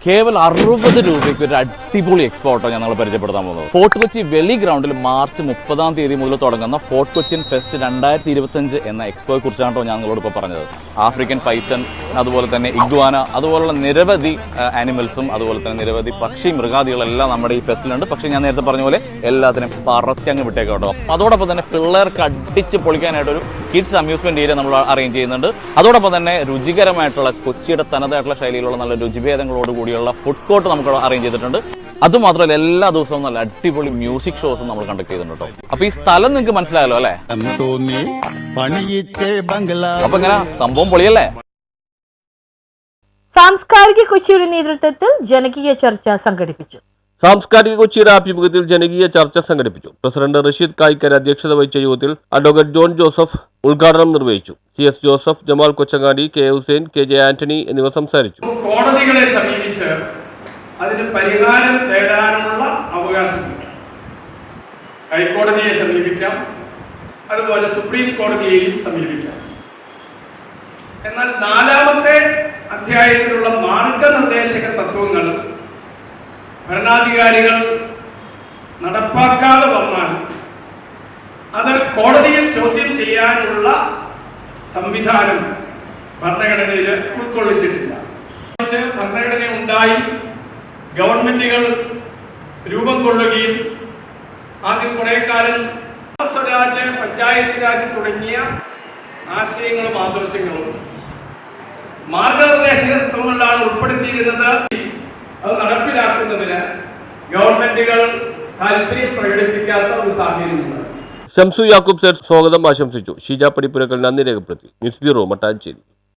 കേവലം 60 രൂപയ്ക്ക് ഒരു അടിപൊളി എക്സ്പോട്ടോ ഞങ്ങൾ പരിചയപ്പെടുത്താൻ പോകുന്നത്. ഫോർട്ട് കൊച്ചി വെളി ഗ്രൗണ്ടിൽ മാർച്ച് 30 മുതൽ തുടങ്ങുന്ന ഫോർട്ട് കൊച്ചിൻ ഫെസ്റ്റ് 2025 എന്ന എക്സ്പോയെ കുറിച്ചാണ് ഞാൻ നിങ്ങളോട് ഇപ്പോൾ പറഞ്ഞത്. ആഫ്രിക്കൻ പൈത്തൺ, അതുപോലെ തന്നെ ഇഗ്വാന, അതുപോലുള്ള നിരവധി ആനിമൽസും അതുപോലെ തന്നെ നിരവധി പക്ഷി മൃഗാദികളെല്ലാം നമ്മുടെ ഈ ഫെസ്റ്റിലുണ്ട്. പക്ഷേ ഞാൻ നേരത്തെ പറഞ്ഞ പോലെ എല്ലാത്തിനും പറത്തങ്ങ് വിട്ടേക്കോട്ടോ. അതോടൊപ്പം തന്നെ പിള്ളേർക്ക് അടിച്ച് പൊളിക്കാനായിട്ടൊരു കിഡ്സ് അമ്യൂസ്മെന്റ് ഏരിയ നമ്മൾ അറേഞ്ച് ചെയ്യുന്നുണ്ട്. അതോടൊപ്പം തന്നെ രുചികരമായിട്ടുള്ള കൊച്ചിയുടെ തനതായിട്ടുള്ള ശൈലിയിലുള്ള നല്ല രുചിഭേദങ്ങളോട് കൂടിയുള്ള ഫുഡ് കോർട്ട് നമുക്ക് അറേഞ്ച് ചെയ്തിട്ടുണ്ട്. അതുമാത്രമല്ല എല്ലാ ദിവസവും നല്ല അടിപൊളി മ്യൂസിക് ഷോസും നമ്മൾ കണ്ടക്ട് ചെയ്യുന്നുണ്ട് കേട്ടോ. അപ്പൊ ഈ സ്ഥലം നിങ്ങൾക്ക് മനസ്സിലായല്ലോ അല്ലെ? അപ്പൊ ഇങ്ങനെ സംഭവം പൊളിയല്ലേ? സാംസ്കാരിക കൊച്ചിയുടെ നേതൃത്വത്തിൽ ജനകീയ ചർച്ച സംഘടിപ്പിച്ചു. സാംസ്കാരിക കൊച്ചിയുടെ ആഭിമുഖ്യത്തിൽ ജനകീയ ചർച്ച സംഘടിപ്പിച്ചു. പ്രസിഡന്റ് റഷീദ് കായിക്കര അധ്യക്ഷത വഹിച്ച യോഗത്തിൽ അഡ്വക്കേറ്റ് ജോൺ ജോസഫ് ഉദ്ഘാടനം നിർവഹിച്ചു. CS Joseph, Jamal Kochangadi, K Hussain, KJ Antony എന്നിവർ സംസാരിച്ചു. കോടതികളെ സമീപിച്ച് അതിന് പരിഹാരം തേടാനുള്ള അവകാശമുണ്ട്. ഹൈക്കോടതിയെ സമീപിക്കാം, അതുപോലെ സുപ്രീം കോടതിയെയും സമീപിക്കാം. എന്നാൽ 4ാമത്തെ അധ്യായത്തിലുള്ള മാർഗനിർദ്ദേശക തത്വങ്ങൾ ഭരണാധികാരികൾ നടപ്പാക്കാതെ വന്നാൽ അത് കോടതിയിൽ ചോദ്യം ചെയ്യാനുള്ള സംവിധാനം ഭരണഘടനയിൽ ഉൾക്കൊള്ളിച്ചിട്ടില്ല. ഭരണഘടന ഉണ്ടായി ഗവൺമെന്റുകൾ രൂപം കൊള്ളുകയും ആദ്യം കുറെ കാലം സ്വരാജ്, പഞ്ചായത്ത് രാജ് തുടങ്ങിയ ആശയങ്ങളും ആദർശങ്ങളും മാർഗനിർദ്ദേശങ്ങളിലാണ് ഉൾപ്പെടുത്തിയിരുന്നത്. അത് നടപ്പിലാക്കുന്നതിന് ഗവൺമെന്റുകൾ താല്പര്യം പ്രകടിപ്പിക്കാത്ത ഒരു സാഹചര്യമുണ്ട്. ഷംസു യാക്കൂബ് സേഠ് സ്വാഗതം ആശംസിച്ചു. ഷീജ പടിപ്പുരക്കൽ നന്ദി രേഖപ്പെടുത്തി. News bureau, Mattancherry.